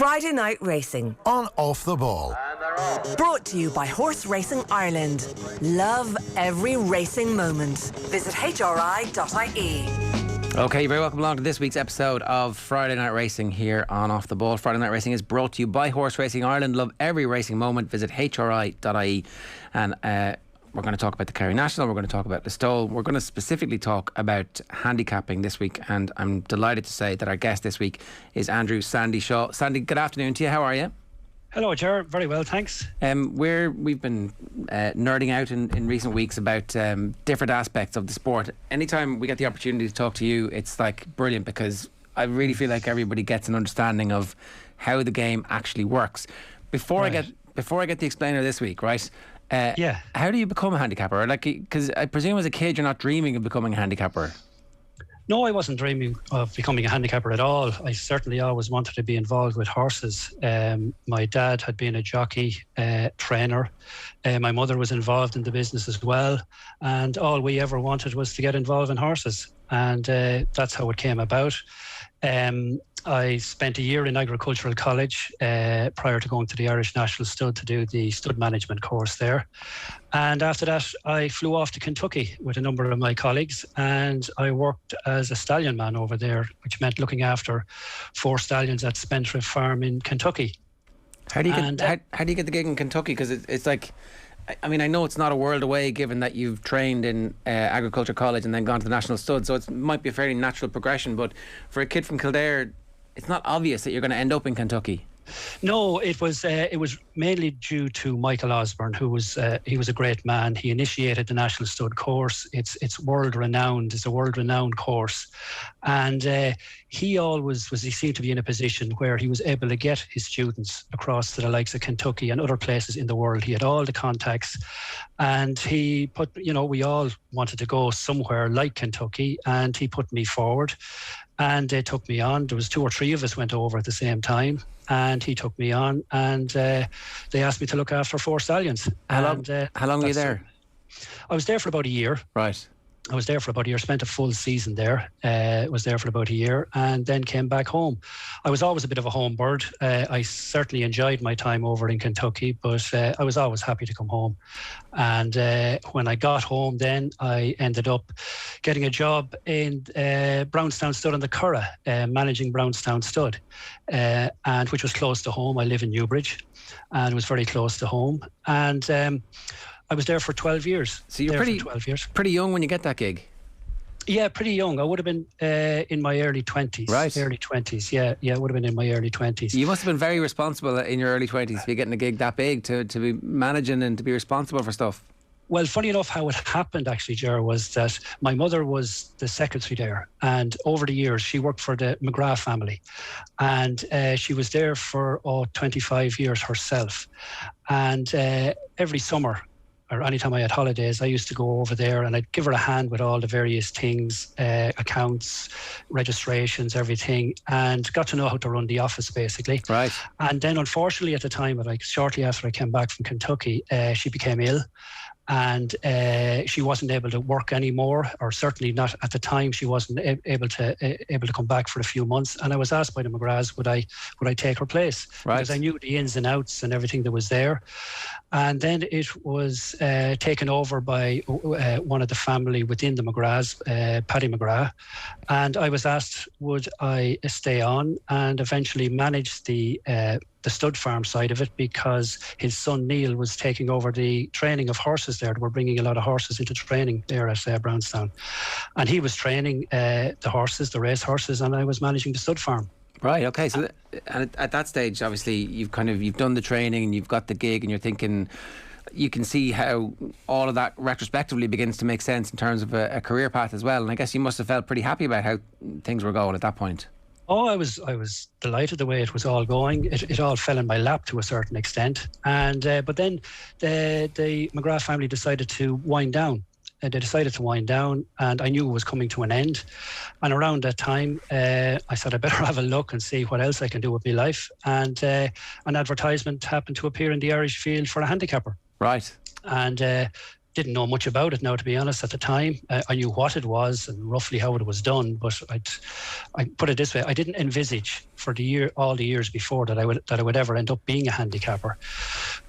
Friday Night Racing on Off the Ball. Brought to you by Horse Racing Ireland. Love every racing moment. Visit hri.ie. Okay, you're very welcome along to this week's episode of Friday Night Racing here on Off the Ball. Friday Night Racing is brought to you by Horse Racing Ireland. Love every racing moment. Visit hri.ie. And we're going to talk about the Kerry National. We're going to talk about the Stole. We're going to specifically talk about handicapping this week. And I'm delighted to say that our guest this week is Andrew Sandy Shaw. Sandy, good afternoon to you. How are you? Hello, Ger. Very well, thanks. We've been nerding out in recent weeks about different aspects of the sport. Anytime we get the opportunity to talk to you, it's like brilliant, because I really feel like everybody gets an understanding of how the game actually works. Before I get the explainer this week, right? How do you become a handicapper? Like, because I presume as a kid you're not dreaming of becoming a handicapper. No, I wasn't dreaming of becoming a handicapper at all. I certainly always wanted to be involved with horses. My dad had been a jockey, trainer. My mother was involved in the business as well. And all we ever wanted was to get involved in horses. And that's how it came about. I spent a year in agricultural college prior to going to the Irish National Stud to do the stud management course there. And after that, I flew off to Kentucky with a number of my colleagues, and I worked as a stallion man over there, which meant looking after 4 stallions at Spendthrift Farm in Kentucky. How do you get the gig in Kentucky? Because it's like, I mean, I know it's not a world away, given that you've trained in agriculture college and then gone to the National Stud, so it might be a fairly natural progression. But for a kid from Kildare, it's not obvious that you're going to end up in Kentucky. No, it was mainly due to Michael Osborne, who was he was a great man. He initiated the National Stud course. It's world renowned. It's a world renowned course, and he seemed to be in a position where he was able to get his students across to the likes of Kentucky and other places in the world. He had all the contacts, and he put, we all wanted to go somewhere like Kentucky, and he put me forward. And they took me on. There was 2 or 3 of us went over at the same time, and he took me on, and they asked me to look after 4 stallions. How long were you there? I was there for about a year. Right. I was there for about a year, spent a full season there, was there for about a year, and then came back home. I was always a bit of a home bird. I certainly enjoyed my time over in Kentucky, but I was always happy to come home. And when I got home then, I ended up getting a job in Brownstown Stud on the Curragh, managing Brownstown Stud, and which was close to home. I live in Newbridge, and it was very close to home. And I was there for 12 years. So you're pretty young when you get that gig? Yeah, pretty young. I would have been in my early 20s. Right. Early 20s, yeah. I would have been in my early 20s. You must have been very responsible in your early 20s to be getting a gig that big, to be managing and to be responsible for stuff. Well, funny enough, how it happened actually, Ger, was that my mother was the secretary there, and over the years she worked for the McGrath family, and she was there for 25 years herself. And every summer, or anytime I had holidays, I used to go over there and I'd give her a hand with all the various things, accounts, registrations, everything, and got to know how to run the office, basically. Right. And then, unfortunately, at the time, shortly after I came back from Kentucky, she became ill. And she wasn't able to work anymore, or certainly not at the time. She wasn't able to come back for a few months. And I was asked by the McGraths would I take her place, right, because I knew the ins and outs and everything that was there. And then it was taken over by one of the family within the McGraths, Paddy McGrath. And I was asked would I stay on and eventually manage the stud farm side of it, because his son Neil was taking over the training of horses there. They were bringing a lot of horses into training there at Brownstown, and he was training the horses, the race horses, and I was managing the stud farm. Right. Okay. So, and at that stage, obviously, you've done the training and you've got the gig, and you're thinking, you can see how all of that retrospectively begins to make sense in terms of a career path as well. And I guess you must have felt pretty happy about how things were going at that point. Oh, I was delighted the way it was all going. It all fell in my lap to a certain extent. And but then the McGrath family decided to wind down. They decided to wind down, and I knew it was coming to an end. And around that time, I said I better have a look and see what else I can do with my life. And an advertisement happened to appear in the Irish Field for a handicapper. Right. And didn't know much about it now, to be honest, at the time. I knew what it was and roughly how it was done, but I put it this way: I didn't envisage for all the years before that I would ever end up being a handicapper.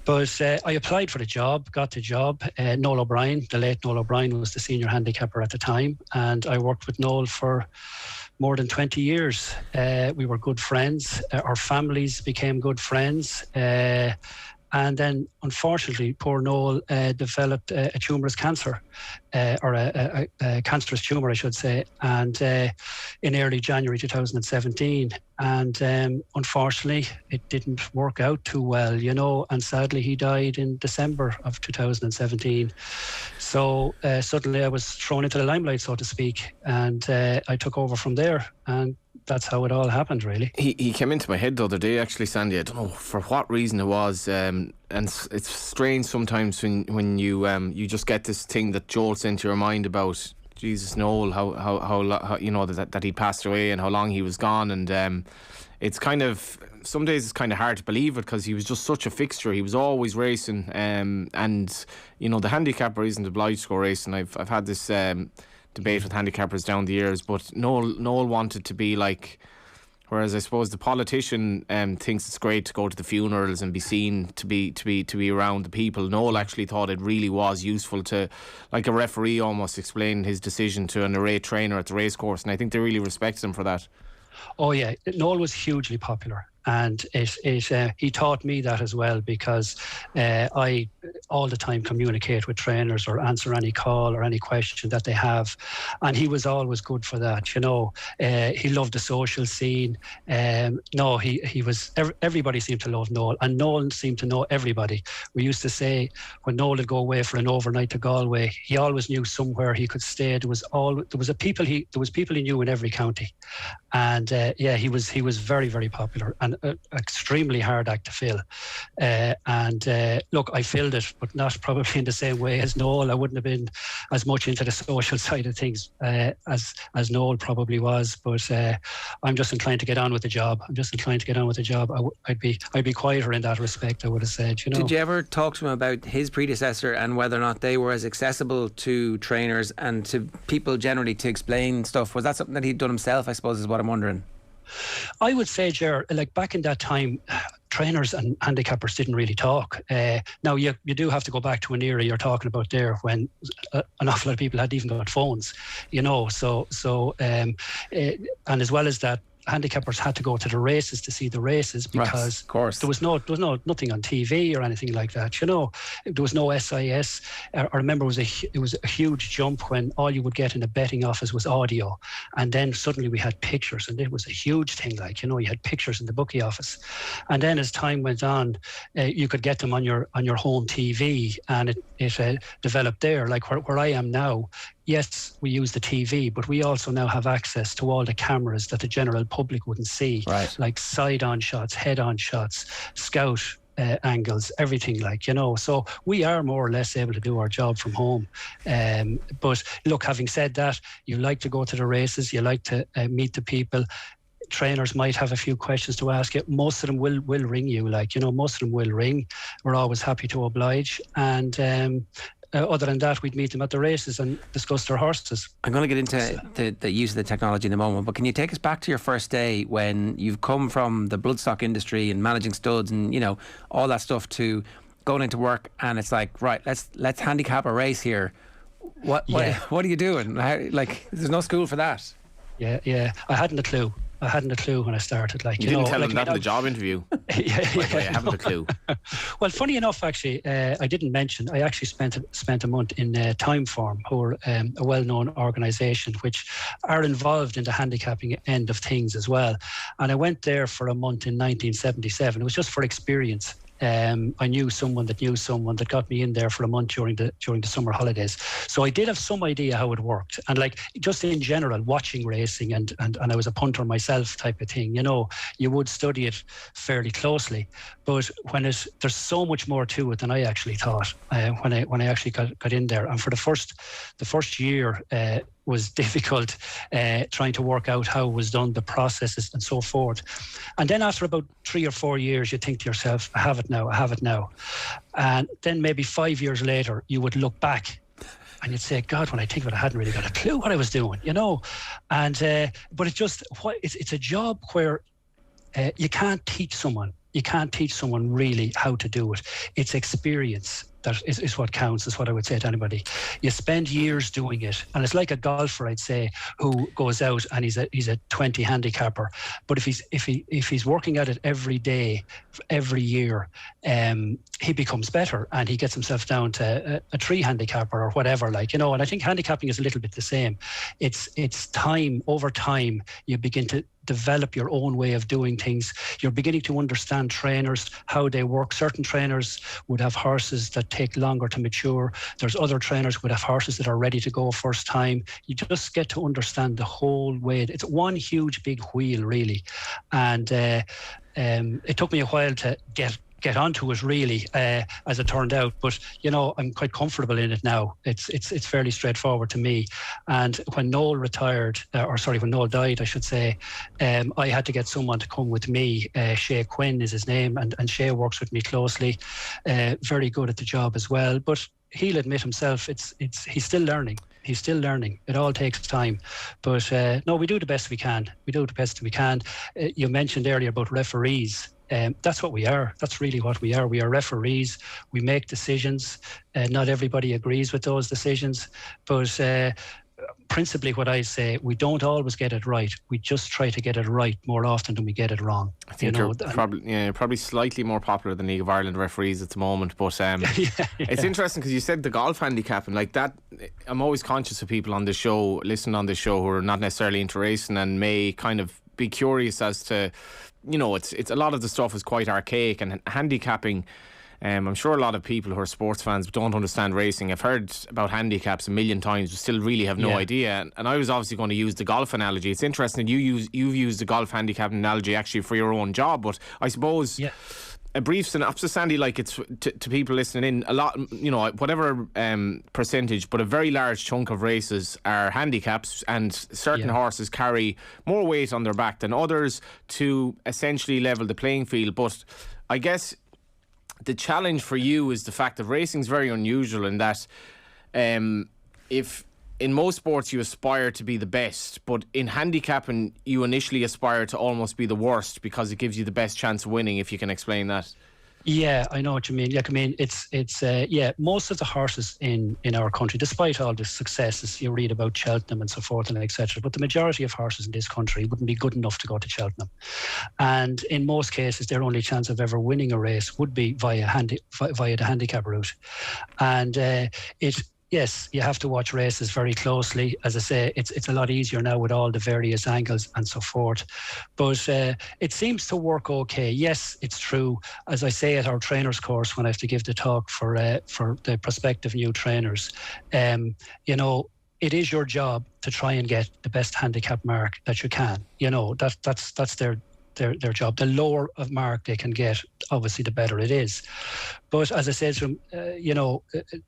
But I applied for the job, got the job. Noel O'Brien, the late Noel O'Brien, was the senior handicapper at the time, and I worked with Noel for more than 20 years. We were good friends. Our families became good friends. And then, unfortunately, poor Noel developed a tumourous cancer, or a cancerous tumour, I should say, and in early January 2017. And unfortunately, it didn't work out too well, and sadly, he died in December of 2017. So suddenly I was thrown into the limelight, so to speak, and I took over from there. And that's how it all happened, really. He came into my head the other day, actually, Sandy. I don't know for what reason it was, and it's strange sometimes when you just get this thing that jolts into your mind about Jesus, Noel, how that he passed away and how long he was gone, and it's kind of, some days it's kind of hard to believe it because he was just such a fixture. He was always racing, and the handicapper isn't obliged to go racing. I've had this debate with handicappers down the years, but Noel wanted to be like, whereas I suppose the politician thinks it's great to go to the funerals and be seen to be around the people. Noel actually thought it really was useful to, like a referee, almost explain his decision to an array trainer at the racecourse, and I think they really respected him for that. Oh yeah, Noel was hugely popular, and he taught me that as well, because I all the time communicate with trainers or answer any call or any question that they have, and he was always good for that. He loved the social scene. He was, everybody seemed to love Noel, and Noel seemed to know everybody. We used to say when Noel would go away for an overnight to Galway, he always knew somewhere he could stay. There was people he knew in every county, and he was very, very popular and extremely hard act to fill. Look, I filled it, but not probably in the same way as Noel. I wouldn't have been as much into the social side of things as Noel probably was. But I'm just inclined to get on with the job. I'd be quieter in that respect, I would have said. Did you ever talk to him about his predecessor and whether or not they were as accessible to trainers and to people generally to explain stuff? Was that something that he'd done himself, I suppose, is what I'm wondering? I would say, Ger, like back in that time, trainers and handicappers didn't really talk. Now, you do have to go back to an era you're talking about there when an awful lot of people hadn't even got phones, and as well as that, handicappers had to go to the races to see the races because right, of course. there was nothing on TV or anything like that. There was no SIS. I remember it was a huge jump when all you would get in a betting office was audio, and then suddenly we had pictures, and it was a huge thing. You had pictures in the bookie office, and then as time went on, you could get them on your home TV, and it developed there. Like where I am now. Yes, we use the TV, but we also now have access to all the cameras that the general public wouldn't see, right, like side-on shots, head-on shots, scout angles, everything so we are more or less able to do our job from home. But look, having said that, you like to go to the races, you like to meet the people. Trainers might have a few questions to ask you. Most of them will ring you, most of them will ring. We're always happy to oblige, and other than that, we'd meet them at the races and discuss their horses. I'm going to get into the use of the technology in a moment, but can you take us back to your first day when you've come from the bloodstock industry and managing studs and all that stuff to going into work, and it's like, right, let's handicap a race here. What are you doing? There's no school for that. Yeah. I hadn't a clue. When I started. You didn't tell them that in the job interview. I haven't a clue. Well, funny enough, actually, I didn't mention. I actually spent a month in Timeform, who are a well-known organisation which are involved in the handicapping end of things as well. And I went there for a month in 1977. It was just for experience. I knew someone that got me in there for a month during the summer holidays. So I did have some idea how it worked. And just in general, watching racing and I was a punter myself type of thing, you would study it fairly closely. But there's so much more to it than I actually thought when I actually got in there. And for the first year, was difficult, trying to work out how it was done, the processes and so forth. And then after about 3 or 4 years, you think to yourself, I have it now. And then maybe 5 years later, you would look back and you'd say, God, when I think of it, I hadn't really got a clue what I was doing, And but it's a job where you can't teach someone. You can't teach someone really how to do it. It's experience that is what counts, is what I would say to anybody. You spend years doing it, and it's like a golfer, I'd say, who goes out and he's a 20 handicapper. But if he's working at it every day, every year, he becomes better, and he gets himself down to a 3 handicapper or whatever, And I think handicapping is a little bit the same. It's time, over time, you begin to develop your own way of doing things. You're beginning to understand trainers, how they work. Certain trainers would have horses that take longer to mature. There's other trainers who would have horses that are ready to go first time. You just get to understand the whole way. It's one huge big wheel, really. And it took me a while to get onto it, really, as it turned out. But I'm quite comfortable in it now. It's fairly straightforward to me. And when Noel when Noel died, I should say, I had to get someone to come with me. Shay Quinn is his name, and Shay works with me closely. Very good at the job as well. But he'll admit himself, he's still learning. He's still learning. It all takes time. But no, we do the best we can. You mentioned earlier about referees. That's what we are. That's really what we are. We are referees. We make decisions. Not everybody agrees with those decisions. But principally what I say, we don't always get it right. We just try to get it right more often than we get it wrong. I think you're probably slightly more popular than League of Ireland referees at the moment. But it's interesting because you said the golf handicapping like that. I'm always conscious of people on the show, listening on the show, who are not necessarily into racing and may kind of be curious as to, it's a lot of the stuff is quite archaic, and handicapping. I'm sure a lot of people who are sports fans don't understand racing. I've heard about handicaps a million times, but still really have no idea. And I was obviously going to use the golf analogy. It's interesting you've used the golf handicapping analogy actually for your own job, but I suppose. Yeah. A brief synopsis, Sandy, it's to people listening in, a lot, whatever percentage, but a very large chunk of races are handicaps, and certain horses carry more weight on their back than others to essentially level the playing field. But I guess the challenge for you is the fact that racing is very unusual in that if in most sports you aspire to be the best, but in handicapping you initially aspire to almost be the worst because it gives you the best chance of winning, if you can explain that. Yeah, I know what you mean. It's most of the horses in our country, despite all the successes you read about Cheltenham and so forth and etc., but the majority of horses in this country wouldn't be good enough to go to Cheltenham. And in most cases, their only chance of ever winning a race would be via the handicap route. And yes, you have to watch races very closely. As I say, it's a lot easier now with all the various angles and so forth. But it seems to work okay. Yes, it's true. As I say at our trainers course, when I have to give the talk for the prospective new trainers, it is your job to try and get the best handicap mark that you can. That's their job. The lower of mark they can get, obviously the better it is. But as I said to him,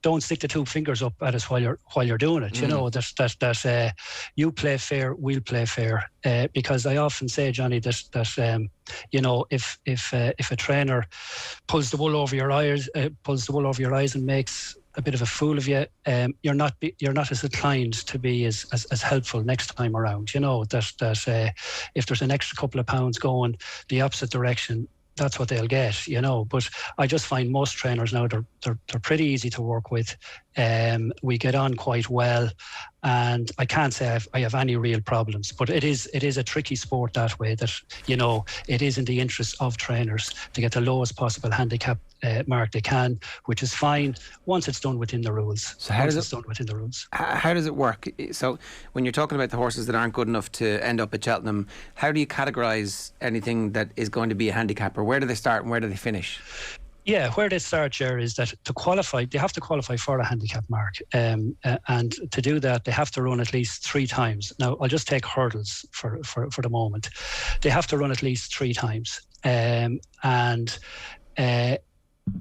don't stick the 2 fingers up at us while you're doing it. That you play fair, we'll play fair. Because I often say, Johnny, that if a trainer pulls the wool over your eyes and makes a bit of a fool of you, you're not as inclined to be as helpful next time around. That if there's an extra couple of pounds going the opposite direction, that's what they'll get. But I just find most trainers now, they're pretty easy to work with. We get on quite well, and I can't say I have any real problems. But it is a tricky sport that way. That it is in the interest of trainers to get the lowest possible handicap mark they can, which is fine once it's done within the rules. So how does it work? So when you're talking about the horses that aren't good enough to end up at Cheltenham, how do you categorise anything that is going to be a handicapper? Where do they start and where do they finish? Yeah, where they start, Ger, is that to qualify, they have to qualify for a handicap mark. And to do that, they have to run at least 3 times. Now, I'll just take hurdles for the moment. They have to run at least 3 times.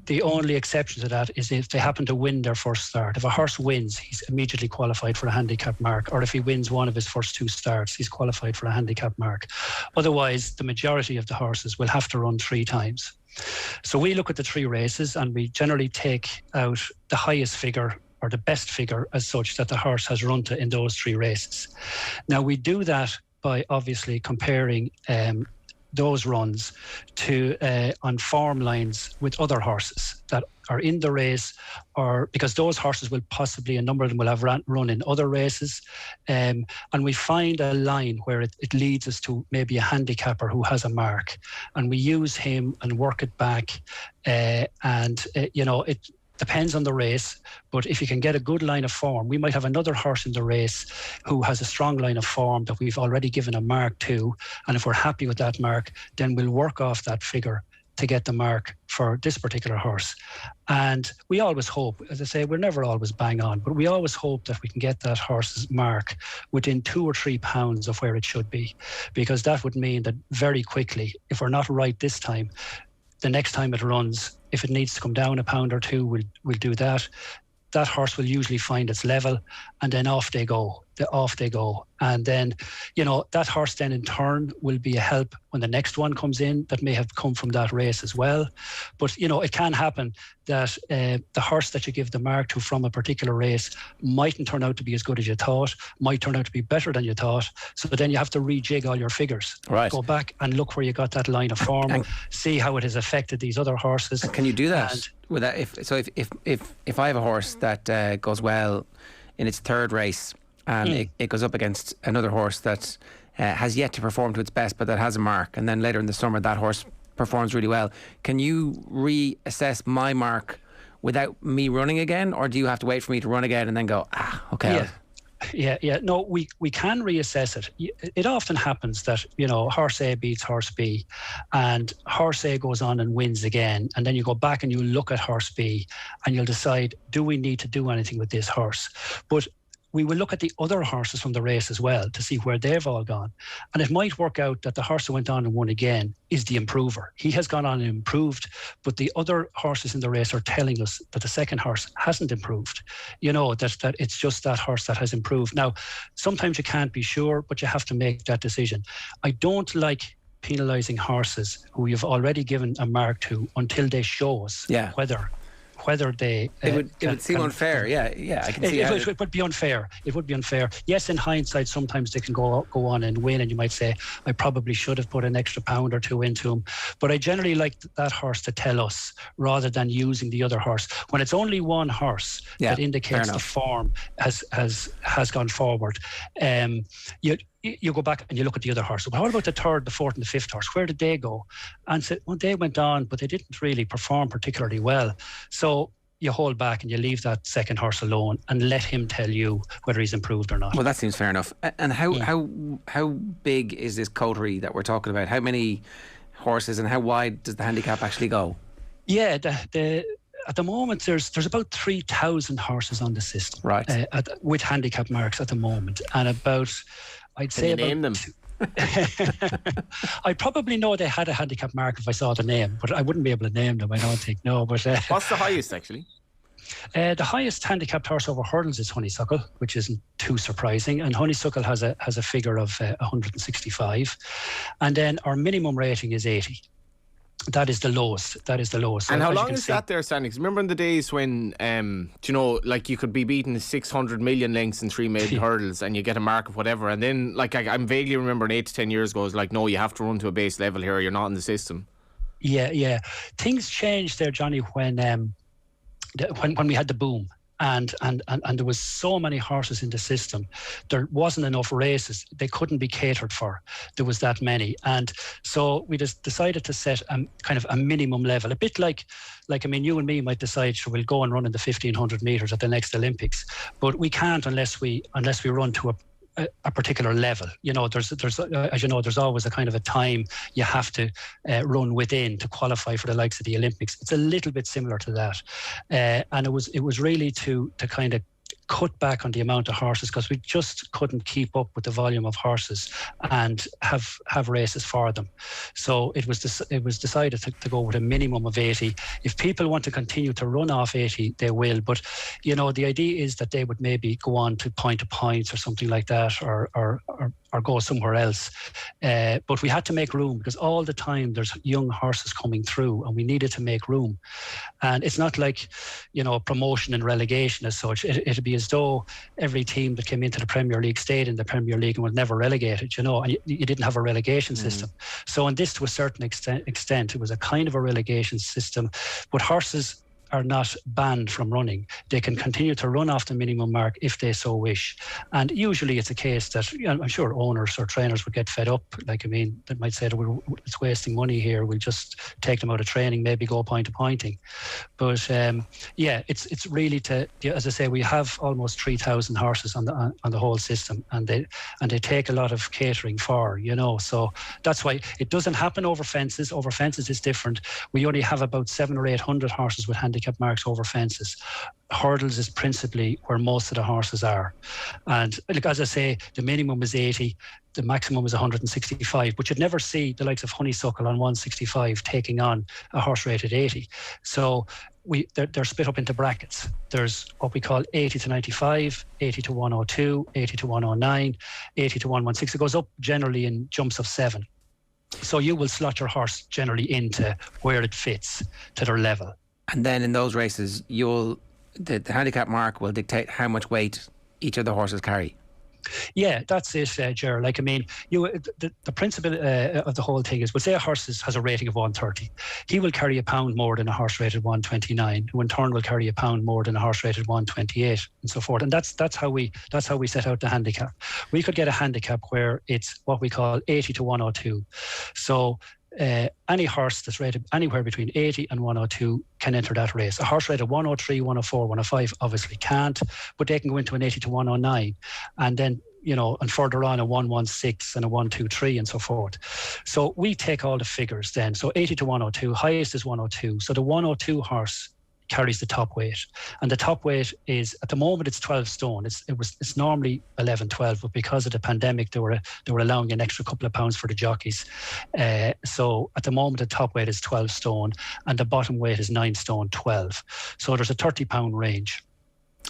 The only exception to that is if they happen to win their first start. If a horse wins, he's immediately qualified for a handicap mark, or if he wins one of his first 2 starts, he's qualified for a handicap mark. Otherwise, the majority of the horses will have to run 3 times. So we look at the 3 races, and we generally take out the highest figure or the best figure as such that the horse has run to in those 3 races. Now, we do that by obviously comparing those runs to on form lines with other horses that are in the race, or because those horses will possibly, a number of them will have run in other races, and we find a line where it leads us to maybe a handicapper who has a mark, and we use him and work it back, and it depends on the race, but if you can get a good line of form, we might have another horse in the race who has a strong line of form that we've already given a mark to, and if we're happy with that mark, then we'll work off that figure to get the mark for this particular horse. And we always hope, as I say, we're never always bang on, but we always hope that we can get that horse's mark within 2 or 3 pounds of where it should be, because that would mean that very quickly, if we're not right this time, the next time it runs, if it needs to come down a pound or 2, we'll do that. That horse will usually find its level, and then off they go. And then, that horse then in turn will be a help when the next one comes in that may have come from that race as well. But, it can happen that the horse that you give the mark to from a particular race mightn't turn out to be as good as you thought, might turn out to be better than you thought. So then you have to rejig all your figures. Right. Go back and look where you got that line of form, see how it has affected these other horses. Can you do that? With that, if I have a horse that goes well in its 3rd race, and it goes up against another horse that has yet to perform to its best, but that has a mark, and then later in the summer that horse performs really well, can you reassess my mark without me running again, or do you have to wait for me to run again and then go, okay? Yeah. No, we can reassess it. It often happens that, horse A beats horse B, and horse A goes on and wins again. And then you go back and you look at horse B and you'll decide, do we need to do anything with this horse? But we will look at the other horses from the race as well to see where they've all gone. And it might work out that the horse who went on and won again is the improver. He has gone on and improved, but the other horses in the race are telling us that the second horse hasn't improved. That it's just that horse that has improved. Now, sometimes you can't be sure, but you have to make that decision. I don't like penalising horses who you've already given a mark to until they show us whether they... It would seem unfair. Yeah, I can see it would be unfair. It would be unfair. Yes, in hindsight, sometimes they can go on and win, and you might say, I probably should have put an extra pound or 2 into him. But I generally like that horse to tell us rather than using the other horse. When it's only one horse that indicates the form has gone forward, you go back and you look at the other horse. Well, what about the 3rd, the 4th and the 5th horse? Where did they go? And said, well, they went on, but they didn't really perform particularly well. So you hold back and you leave that second horse alone and let him tell you whether he's improved or not. Well, that seems fair enough. And how big is this coterie that we're talking about? How many horses and how wide does the handicap actually go? Yeah, at the moment, there's about 3,000 horses on the system, right? With handicap marks at the moment, and about... I'd say about... Name them? I probably know they had a handicap mark if I saw the name, but I wouldn't be able to name them, I don't think, no. But what's the highest, actually? The highest handicapped horse over hurdles is Honeysuckle, which isn't too surprising. And Honeysuckle has a figure of 165. And then our minimum rating is 80. That is the lowest. So and how long is that there, Sandy? Because remember in the days when, you could be beaten 600 million lengths in 3 maiden hurdles and you get a mark of whatever. And then, I'm vaguely remembering 8 to 10 years ago, it's like, no, you have to run to a base level here. You're not in the system. Yeah. Things changed there, Johnny, when we had the boom. And there was so many horses in the system, there wasn't enough races, they couldn't be catered for, there was that many. And so we just decided to set kind of a minimum level, a bit like you and me might decide, sure, we'll go and run in the 1500 metres at the next Olympics, but we can't unless we run to a particular level. There's as you know, there's always a kind of a time you have to run within to qualify for the likes of the Olympics. It's a little bit similar to that, and it was really to kind of cut back on the amount of horses because we just couldn't keep up with the volume of horses and have races for them. So it was decided to go with a minimum of 80. If people want to continue to run off 80, they will. But, you know, the idea is that they would maybe go on to points or something like that, or go somewhere else. But we had to make room because all the time there's young horses coming through and we needed to make room. And it's not like, you know, promotion and relegation as such. It'd be as though every team that came into the Premier League stayed in the Premier League and was never relegated, you know, and you didn't have a relegation system. So in this, to a certain extent, it was a kind of a relegation system, but horses are not banned from running. They can continue to run off the minimum mark if they so wish. And usually it's a case that, you know, I'm sure owners or trainers would get fed up. Like, I mean, they might say that it's wasting money here. We'll just take them out of training, maybe go point to pointing. But yeah, it's really to, as I say, we have almost 3,000 horses on the whole system, and they take a lot of catering for, you know. So that's why it doesn't happen over fences. Over fences is different. We only have about 700 or 800 horses with handicap marks over fences. Hurdles is principally where most of the horses are. And like, as I say, the minimum is 80, the maximum is 165, but you'd never see the likes of Honeysuckle on 165 taking on a horse rated 80. So they're split up into brackets. There's what we call 80 to 95, 80 to 102, 80 to 109, 80 to 116. It goes up generally in jumps of 7. So you will slot your horse generally into where it fits to their level. And then in those races, the handicap mark will dictate how much weight each of the horses carry. Yeah, that's it, Ger. Like, I mean, the principle of the whole thing is, we'll say a horse has a rating of 130. He will carry a pound more than a horse rated 129, who in turn will carry a pound more than a horse rated 128, and so forth. And that's how we set out the handicap. We could get a handicap where it's what we call 80 to 102. So any horse that's rated anywhere between 80 and 102 can enter that race. A horse rated 103, 104, 105 obviously can't, but they can go into an 80 to 109, and then, you know, and further on a 116 and a 123 and so forth. So we take all the figures then. So 80 to 102, highest is 102. So the 102 horse carries the top weight, and the top weight is, at the moment, it's 12 stone. It's normally 11, 12, but because of the pandemic, they were allowing an extra couple of pounds for the jockeys. So at the moment, the top weight is 12 stone, and the bottom weight is 9 stone 12. So there's a 30-pound range.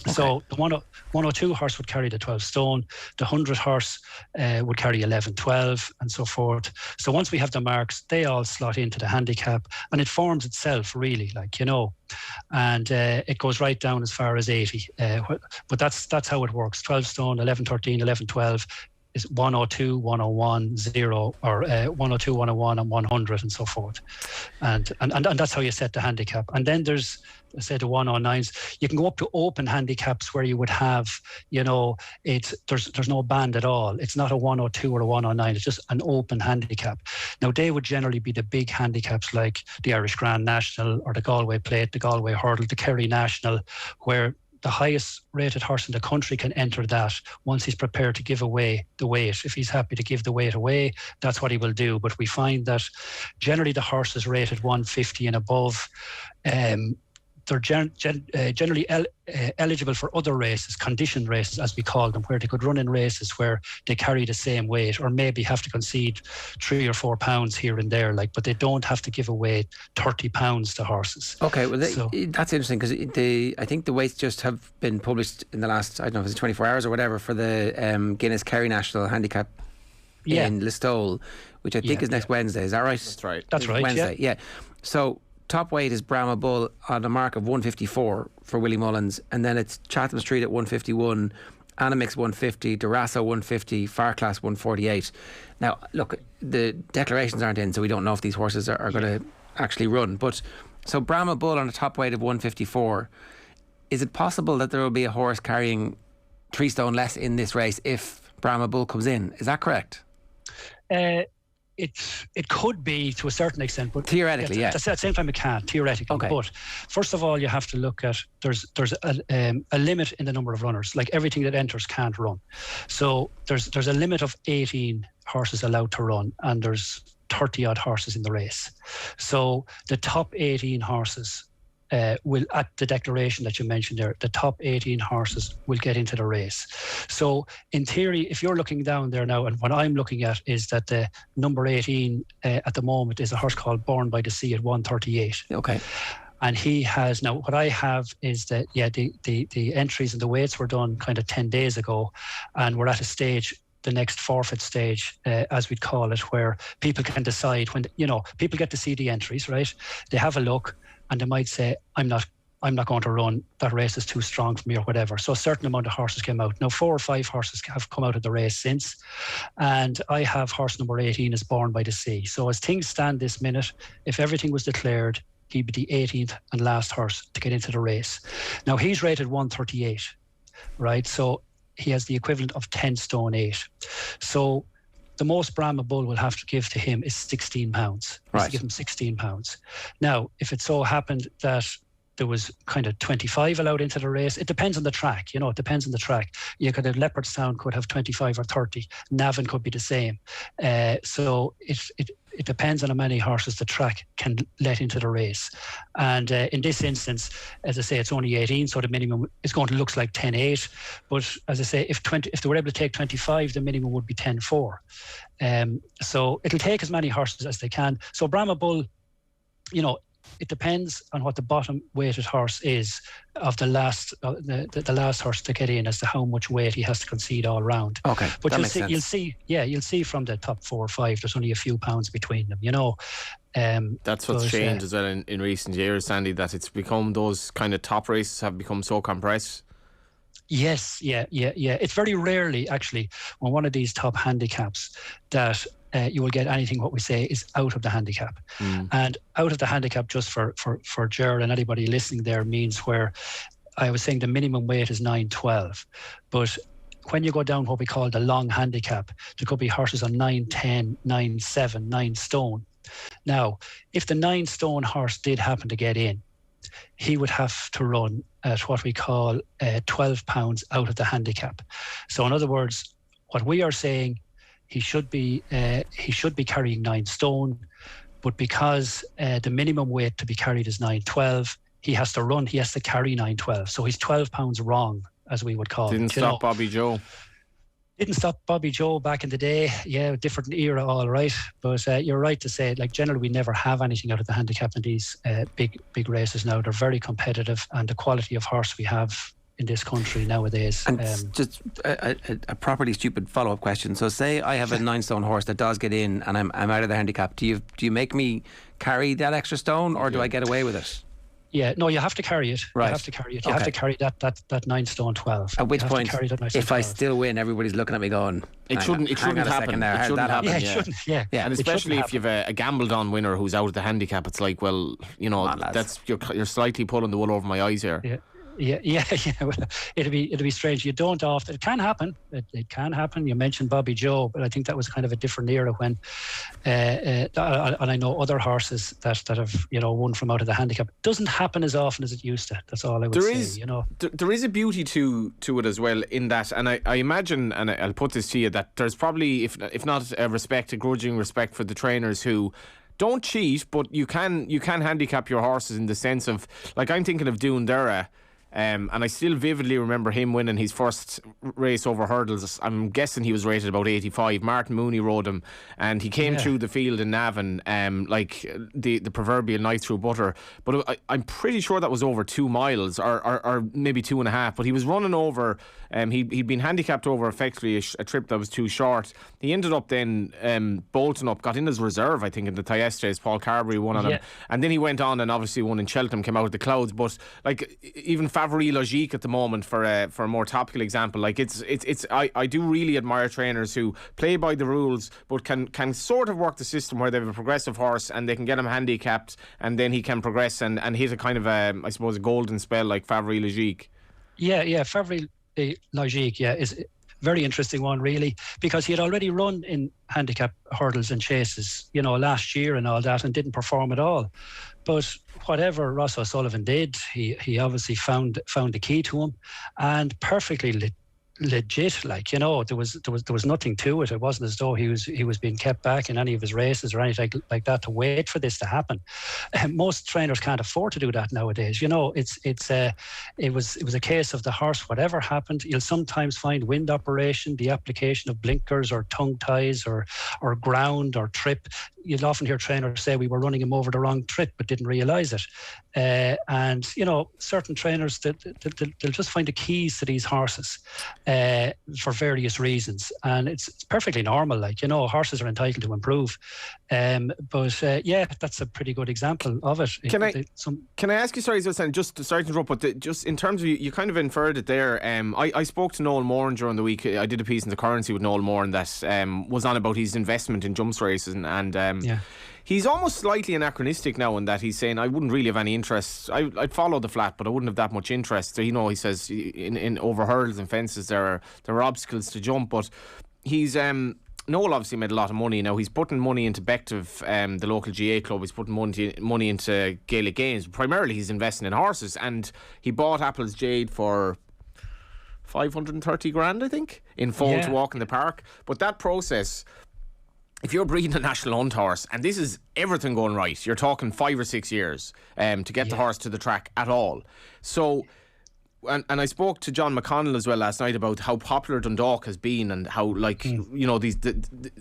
Okay. So the 102 horse would carry the 12 stone, the 100 horse would carry 11, 12, and so forth. So once we have the marks, they all slot into the handicap, and it forms itself, really, like, you know, and it goes right down as far as 80. But that's how it works. 12 stone, 11, 13, 11, 12 is 102, 101, 0, or 102, 101, and 100, and so forth. And that's how you set the handicap. And then there's, say, the 109s. You can go up to open handicaps where you would have, you know, there's no band at all. It's not a 102 or a 109. It's just an open handicap. Now, they would generally be the big handicaps like the Irish Grand National or the Galway Plate, the Galway Hurdle, the Kerry National, where the highest rated horse in the country can enter that once he's prepared to give away the weight. If he's happy to give the weight away, that's what he will do. But we find that generally the horses rated 150 and above, they're generally eligible for other races, conditioned races as we call them, where they could run in races where they carry the same weight, or maybe have to concede 3 or 4 pounds here and there, like, but they don't have to give away 30 pounds to horses. Okay, well, that's interesting, because I think the weights just have been published in the last, I don't know if it's 24 hours or whatever, for the Guinness Kerry National Handicap in Listowel, which I think is next Wednesday. Is that right? That's right. That's right. Wednesday. Yeah. So top weight is Brahma Bull on a mark of 154 for Willie Mullins, and then it's Chatham Street at 151, Animix 150, Durasso 150, Farclass 148. Now, look, the declarations aren't in, so we don't know if these horses are going to actually run. But so Brahma Bull on a top weight of 154, is it possible that there will be a horse carrying 3 stone less in this race if Brahma Bull comes in? Is that correct? It could be to a certain extent, but theoretically, at the same time it can't, theoretically. Okay. But first of all, you have to look at there's a limit in the number of runners. Like, everything that enters can't run. So there's a limit of 18 horses allowed to run, and there's 30 odd horses in the race. So the top 18 horses will, at the declaration that you mentioned there, the top 18 horses will get into the race. So in theory, if you're looking down there now, and what I'm looking at is that the number 18 at the moment is a horse called Born by the Sea at 138. Okay. And he has, now what I have is that, the entries and the weights were done kind of 10 days ago, and we're at a stage, the next forfeit stage, as we'd call it, where people can decide when, people get to see the entries, right? They have a look and they might say, I'm not going to run, that race is too strong for me or whatever. So a certain amount of horses came out. Now 4 or 5 horses have come out of the race since, and I have horse number 18 is Born by the Sea. So as things stand this minute, if everything was declared, he'd be the 18th and last horse to get into the race. Now he's rated 138, right? So he has the equivalent of 10 stone 8. So the most Brahma Bull will have to give to him is 16 pounds. Right. Give him 16 pounds. Now, if it so happened that there was kind of 25 allowed into the race, it depends on the track, it depends on the track. You could have Leopardstown could have 25 or 30. Navan could be the same. So it depends on how many horses the track can let into the race. And in this instance, as I say, it's only 18, so the minimum is going to look like 10.8. But as I say, if they were able to take 25, the minimum would be 10.4. So it'll take as many horses as they can. So Brahma Bull, it depends on what the bottom weighted horse is of the last horse to get in as to how much weight he has to concede all round. Okay, but that you'll see from the top 4 or 5 there's only a few pounds between them. That's what's changed as well in recent years, Sandy. That it's become, those kind of top races have become so compressed. Yes, yeah. It's very rarely actually when one of these top handicaps that you will get anything what we say is out of the handicap. And out of the handicap, just for Ger and anybody listening there, means where I was saying the minimum weight is 9.12, but when you go down what we call the long handicap, there could be horses on 9.10, 9.7, 9 stone. Now, if the 9 stone horse did happen to get in, he would have to run at what we call 12 pounds out of the handicap. So in other words, what we are saying, he should be carrying 9 stone, but because the minimum weight to be carried is 9.12, he has to carry 9.12. So he's 12 pounds wrong, as we would call it. Didn't stop Bobby Joe. Didn't stop Bobby Joe back in the day. Yeah, different era, all right. But you're right to say, generally we never have anything out of the handicap in these big races now. They're very competitive, and the quality of horse we have in this country nowadays. And just a properly stupid follow-up question. So say I have a 9 stone horse that does get in and I'm out of the handicap. Do you make me carry that extra stone, or do I get away with it? Yeah, no, you have to carry it. Right. You have to carry it. You have to carry that 9 stone 12. At which point, if I still win, everybody's looking at me going, it shouldn't happen. It shouldn't happen. Yeah, it shouldn't. Yeah. And especially if you've a gambled on winner who's out of the handicap, it's like, well, that's you're slightly pulling the wool over my eyes here. Yeah. Well, it'd be strange. You don't often. It can happen. It can happen. You mentioned Bobby Joe, but I think that was kind of a different era when, and I know other horses that have won from out of the handicap. It doesn't happen as often as it used to. That's all I would say. There is a beauty to it as well in that, and I imagine, and I'll put this to you, that there's probably, if not a grudging respect for the trainers who don't cheat, but you can handicap your horses in the sense of, like, I'm thinking of Dundera. And I still vividly remember him winning his first race over hurdles. I'm guessing he was rated about 85. Martin Mooney rode him, and he came through the field in Navan, like the proverbial knife through butter. But I'm pretty sure that was over 2 miles, or maybe 2.5. But he was running over. He'd been handicapped over effectively a trip that was too short. He ended up then bolting up, got in as reserve, I think, in the Thyestes. Paul Carberry won on him, and then he went on and obviously won in Cheltenham, came out of the clouds. But like even Favori Logique at the moment, for a more topical example, like I do really admire trainers who play by the rules but can sort of work the system where they have a progressive horse and they can get him handicapped and then he can progress and hit a kind of I suppose a golden spell like Favori Logique. Yeah, Favori Logique, is a very interesting one, really, because he had already run in handicap hurdles and chases, last year and all that, and didn't perform at all. But whatever Ross O'Sullivan did, he obviously found the key to him, and perfectly legit, like, you know, there was nothing to it. It wasn't as though he was being kept back in any of his races or anything like that to wait for this to happen. Most trainers can't afford to do that nowadays. You know, it was a case of the horse, whatever happened. You'll sometimes find wind operation, the application of blinkers or tongue ties or ground or trip. You'll often hear trainers say we were running him over the wrong trip but didn't realise it. And, you know, certain trainers, they'll just find the keys to these horses for various reasons. And it's perfectly normal. Like, you know, horses are entitled to improve. But that's a pretty good example of it. Can I ask you, sorry to interrupt, but just in terms of, you kind of inferred it there. I spoke to Noel Moran during the week. I did a piece in the Currency with Noel Moran that was on about his investment in jumps races, and he's almost slightly anachronistic now in that he's saying, I wouldn't really have any interest. I'd follow the flat, but I wouldn't have that much interest. So, you know, he says in over hurdles and fences there are obstacles to jump, but he's Noel obviously made a lot of money now. He's putting money into Bective, the local GA club. He's putting money into Gaelic Games. Primarily he's investing in horses, and he bought Apple's Jade for 530 grand, I think, in foal to walk in the park. But that process, if you're breeding a national hunt horse, and this is everything going right, you're talking 5 or 6 years to get the horse to the track at all. So, and I spoke to John McConnell as well last night about how popular Dundalk has been, and how, like, you know,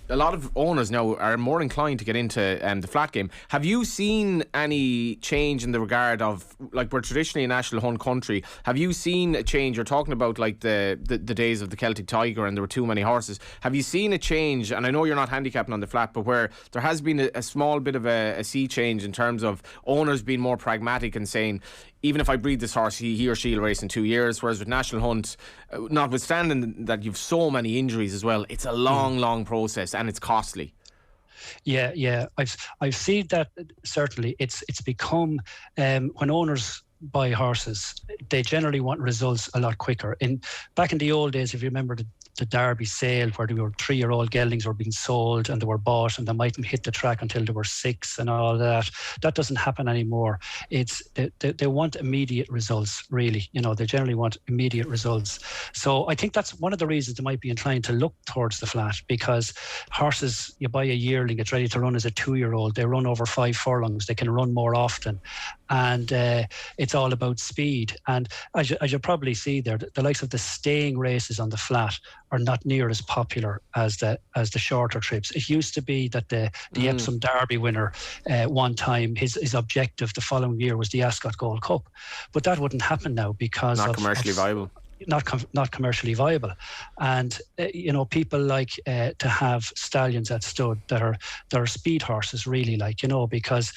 a lot of owners now are more inclined to get into the flat game. Have you seen any change in the regard of, like, we're traditionally a national hunt country? Have you seen a change? You're talking about, like, the days of the Celtic Tiger and there were too many horses. Have you seen a change? And I know you're not handicapping on the flat, but where there has been a small bit of a sea change in terms of owners being more pragmatic and saying, even if I breed this horse, he or she'll race in 2 years. Whereas with National Hunt, notwithstanding that you've so many injuries as well, it's a long process and it's costly. Yeah. I've seen that. Certainly, it's become when owners buy horses, they generally want results a lot quicker. Back in the old days, if you remember the Derby sale, where there were 3-year-old geldings were being sold and they were bought and they mightn't hit the track until they were 6 and all that doesn't happen anymore. It's they want immediate results, really. You know, they generally want immediate results. So I think that's one of the reasons they might be inclined to look towards the flat, because horses, you buy a yearling, it's ready to run as a 2-year-old. They run over 5 furlongs. They can run more often, and it's all about speed. And as you probably see there, the likes of the staying races on the flat are not near as popular as the shorter trips. It used to be that the Epsom Derby winner one time, his objective the following year was the Ascot Gold Cup, but that wouldn't happen now because not commercially viable. Not commercially viable. And you know, people like to have stallions at stud that are speed horses, really, like, you know, because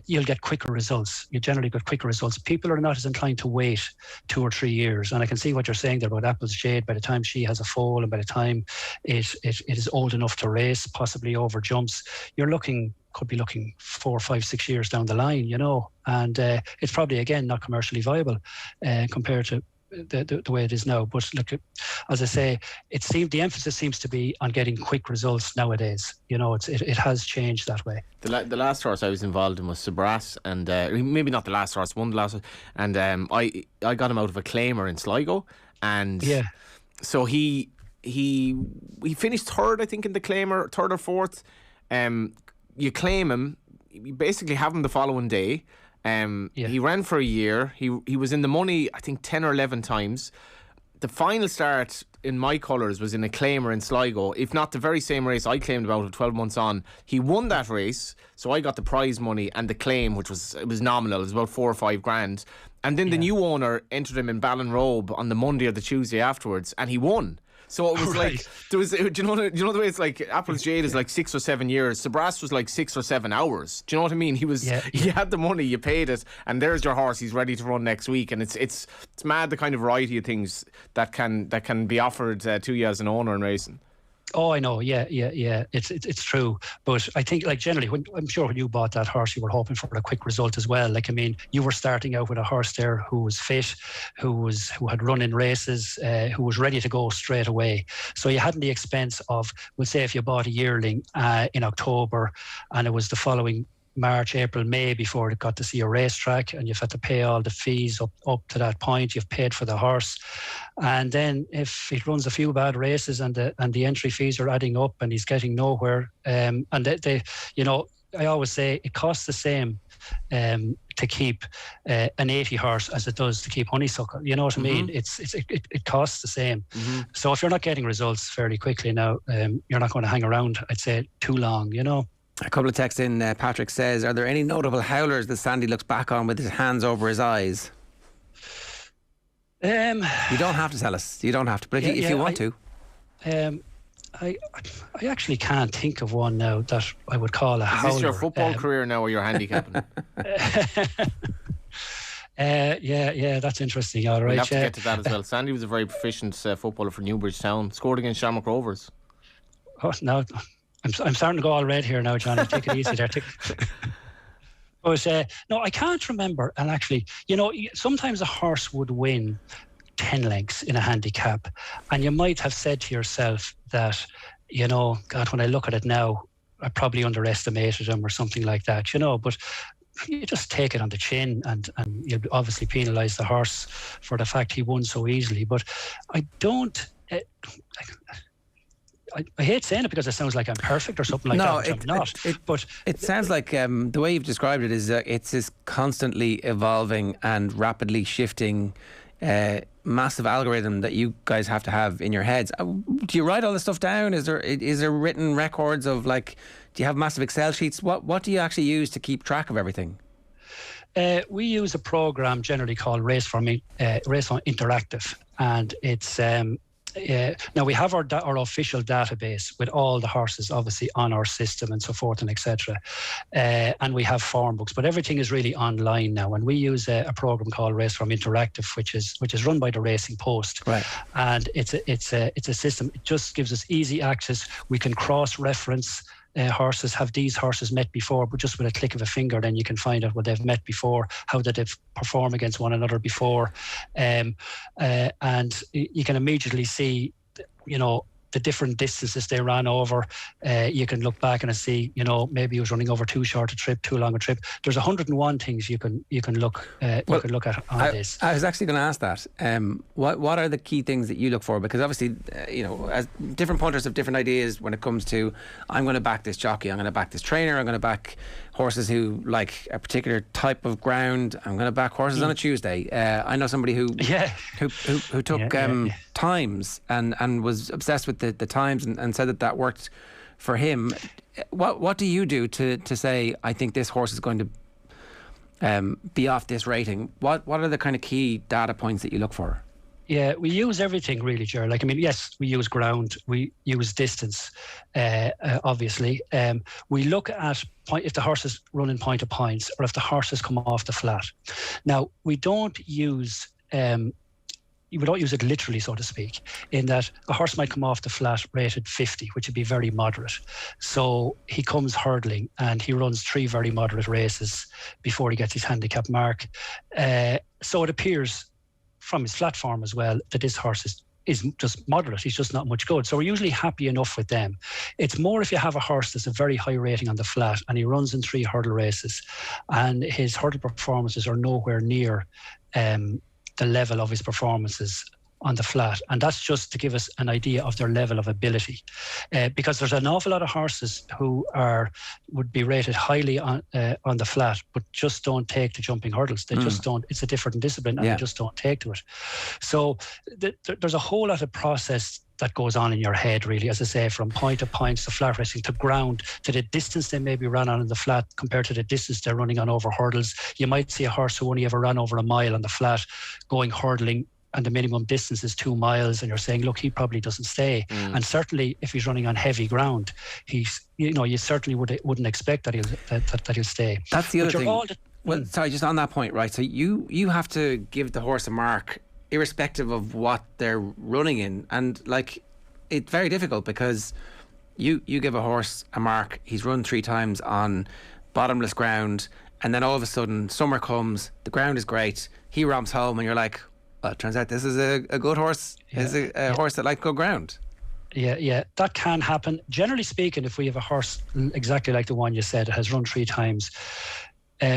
you'll get quicker results. You generally get quicker results. People are not as inclined to wait 2 or 3 years. And I can see what you're saying there about Apple's Jade. By the time she has a foal and by the time it is old enough to race, possibly over jumps, could be looking 4, 5, 6 years down the line, you know. And it's probably, again, not commercially viable compared to the way it is now. But look, as I say, the emphasis seems to be on getting quick results nowadays. You know, it has changed that way. The last horse I was involved in was Sabras, and maybe not the last horse, one of the last, and I got him out of a claimer in Sligo, and so he finished third, I think, in the claimer, third or fourth. You claim him, you basically have him the following day. He ran for a year. He was in the money, I think, 10 or 11 times. The final start in my colours was in a claimer in Sligo, if not the very same race I claimed about 12 months on. He won that race, so I got the prize money and the claim, which was nominal. It was about 4 or 5 grand. And then the new owner entered him in Ballinrobe on the Monday or the Tuesday afterwards, and he won. So it was like, there was, do you know the way it's like Apple's Jade is like 6 or 7 years. Sabras was like 6 or 7 hours. Do you know what I mean? He had the money, you paid it, and there's your horse. He's ready to run next week. And it's mad the kind of variety of things that can be offered to you as an owner in racing. Oh, I know. Yeah. It's true. But I think, like, generally, I'm sure when you bought that horse, you were hoping for a quick result as well. Like, I mean, you were starting out with a horse there who was fit, who had run in races, who was ready to go straight away. So you hadn't the expense of, we'll say, if you bought a yearling in October and it was the following March, April, May before it got to see a racetrack, and you've had to pay all the fees up to that point. You've paid for the horse, and then if it runs a few bad races and the entry fees are adding up and he's getting nowhere, and they I always say it costs the same to keep an 80 horse as it does to keep honeysuckle. You know what I mean? It costs the same. So if you're not getting results fairly quickly now, you're not going to hang around, I'd say, too long, you know. A couple of texts in. Patrick says, are there any notable howlers that Sandy looks back on with his hands over his eyes? You don't have to tell us. You don't have to, but if you want to. I actually can't think of one now that I would call a howler. Is this your football career now, or you're handicapping? Yeah, that's interesting. All right, we'll have to get to that as well. Sandy was a very proficient footballer for Newbridge Town. Scored against Shamrock Rovers. Oh no, I'm starting to go all red here now, Johnny. Take it easy there. But no, I can't remember. And actually, sometimes a horse would win 10 lengths in a handicap, and you might have said to yourself that, God, when I look at it now, I probably underestimated him or something like that, but you just take it on the chin, and you'll obviously penalise the horse for the fact he won so easily. But I don't I hate saying it because it sounds like I'm perfect or something like that, which I'm not. But it sounds like the way you've described it is it's this constantly evolving and rapidly shifting massive algorithm that you guys have to have in your heads. Do you write all this stuff down? Is there written records of, like, do you have massive Excel sheets? What do you actually use to keep track of everything? We use a program generally called Raceform Interactive, and it's now we have our official database with all the horses obviously on our system and so forth and etc. And we have form books, but everything is really online now. And we use a program called Raceform Interactive, which is run by the Racing Post. Right. And it's a system. It just gives us easy access. We can cross-reference. Horses, have these horses met before, but just with a click of a finger then you can find out what they've met before, how did they perform against one another before, and you can immediately see the different distances they ran over. You can look back and see, maybe he was running over too short a trip, too long a trip. There's 101 things you can look at on this. I was actually going to ask that. What are the key things that you look for? Because obviously, as different punters have different ideas when it comes to, I'm going to back this jockey, I'm going to back this trainer, I'm going to back horses who like a particular type of ground, I'm going to back horses on a Tuesday. I know somebody who took times and was obsessed with the times and said that worked for him. What do you do to say, I think this horse is going to be off this rating? What are the kind of key data points that you look for? Yeah, we use everything really, Ger. Yes, we use ground, we use distance, obviously. We look at if the horse is running point to points or if the horse has come off the flat. Now, we don't use it literally, so to speak, in that a horse might come off the flat rated 50, which would be very moderate. So he comes hurdling and he runs 3 very moderate races before he gets his handicap mark. So it appears from his flat form as well that this horse is just moderate. He's just not much good. So we're usually happy enough with them. It's more if you have a horse that's a very high rating on the flat and he runs in 3 hurdle races and his hurdle performances are nowhere near the level of his performances on the flat, and that's just to give us an idea of their level of ability, because there's an awful lot of horses who would be rated highly on the flat but just don't take the jumping hurdles. They just don't. It's a different discipline and they just don't take to it. So there's a whole lot of process that goes on in your head, really, as I say, from point to points to flat racing to ground to the distance they maybe ran on in the flat compared to the distance they're running on over hurdles. You might see a horse who only ever ran over a mile on the flat going hurdling and the minimum distance is 2 miles, and you're saying, look, he probably doesn't stay. And certainly if he's running on heavy ground, you certainly wouldn't expect that he'll stay. That's the other thing. Sorry, just on that point, right? So you have to give the horse a mark irrespective of what they're running in, and it's very difficult because you give a horse a mark, he's run 3 times on bottomless ground, and then all of a sudden summer comes, the ground is great, he romps home, and you're like, well, it turns out this is a good horse. Is a horse that likes good ground. Yeah, that can happen. Generally speaking, if we have a horse exactly like the one you said, it has run 3 times,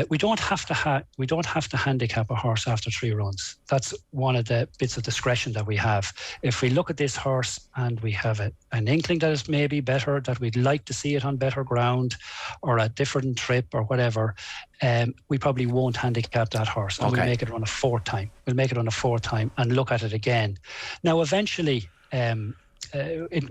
we don't have to handicap a horse after 3 runs. That's one of the bits of discretion that we have. If we look at this horse and we have an inkling that it's maybe better, that we'd like to see it on better ground or a different trip or whatever, we probably won't handicap that horse, and we'll make it run a 4th time. We'll make it run a 4th time and look at it again. Now, eventually,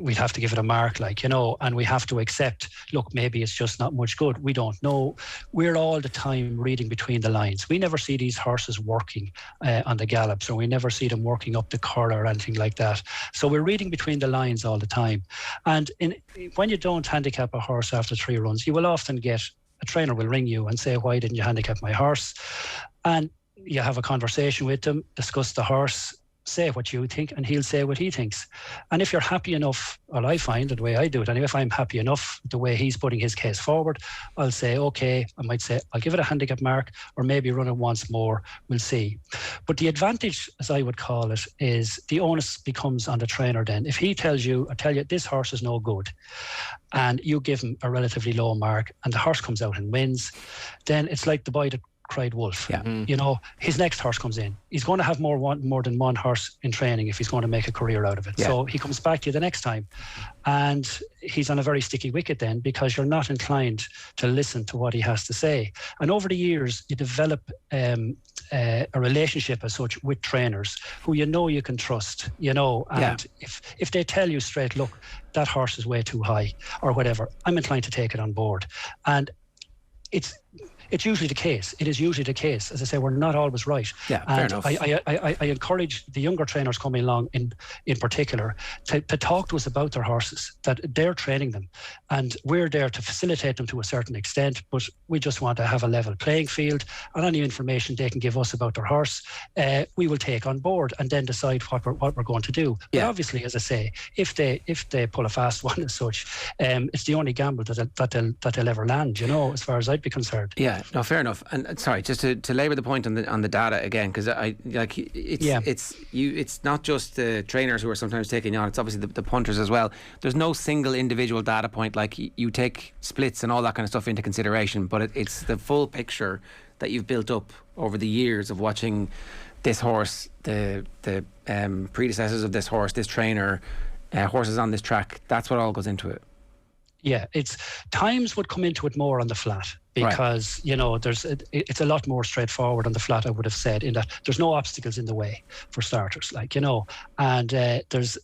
we'd have to give it a mark, and we have to accept, look, maybe it's just not much good. We don't know. We're all the time reading between the lines. We never see these horses working on the gallops, or we never see them working up the curl or anything like that. So we're reading between the lines all the time. And when you don't handicap a horse after 3 runs, you will often get a trainer will ring you and say, why didn't you handicap my horse? And you have a conversation with them, discuss the horse, say what you think, and he'll say what he thinks. And if you're happy enough, well, I find the way I do it, and if I'm happy enough the way he's putting his case forward, I'll say, okay, I might say, I'll give it a handicap mark, or maybe run it once more, we'll see. But the advantage, as I would call it, is the onus becomes on the trainer then. If he tells you, I tell you, this horse is no good, and you give him a relatively low mark, and the horse comes out and wins, then it's like the boy that cried wolf. His next horse comes in. He's going to have more than one horse in training if he's going to make a career out of it. So he comes back to you the next time, and he's on a very sticky wicket then, because you're not inclined to listen to what he has to say. And over the years, you develop a relationship as such with trainers who you can trust, and if they tell you straight, look, that horse is way too high or whatever, I'm inclined to take it on board. And it's usually the case. It is usually the case. As I say, we're not always right. Yeah, and fair enough. I encourage the younger trainers coming along in particular to talk to us about their horses, that they're training them. And we're there to facilitate them to a certain extent, but we just want to have a level playing field, and any information they can give us about their horse, we will take on board and then decide what we're going to do. But obviously, as I say, if they pull a fast one as such, it's the only gamble that they'll ever land, as far as I'd be concerned. Yeah, no, fair enough. And sorry, just to labour the point on the data again, because it's not just the trainers who are sometimes taking you on; it's obviously the punters as well. There's no single individual data point. Like, you take splits and all that kind of stuff into consideration, but it's the full picture that you've built up over the years of watching this horse, the predecessors of this horse, this trainer, horses on this track. That's what all goes into it. Yeah, times would come into it more on the flat, because it's a lot more straightforward on the flat, I would have said, in that there's no obstacles in the way for starters, and there's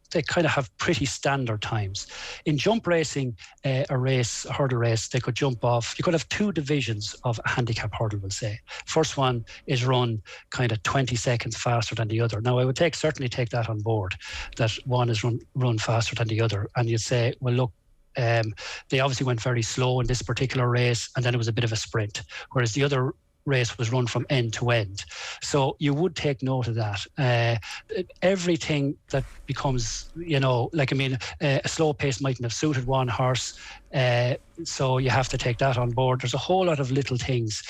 they kind of have pretty standard times. In jump racing, a hurdle race, they could jump off. You could have 2 divisions of a handicap hurdle, we'll say. First one is run kind of 20 seconds faster than the other. Now, I would certainly take that on board, that one is run faster than the other. And you'd say, well, look, they obviously went very slow in this particular race, and then it was a bit of a sprint, whereas the other race was run from end to end. So you would take note of that. Everything that becomes, a slow pace mightn't have suited one horse. So you have to take that on board. There's a whole lot of little things.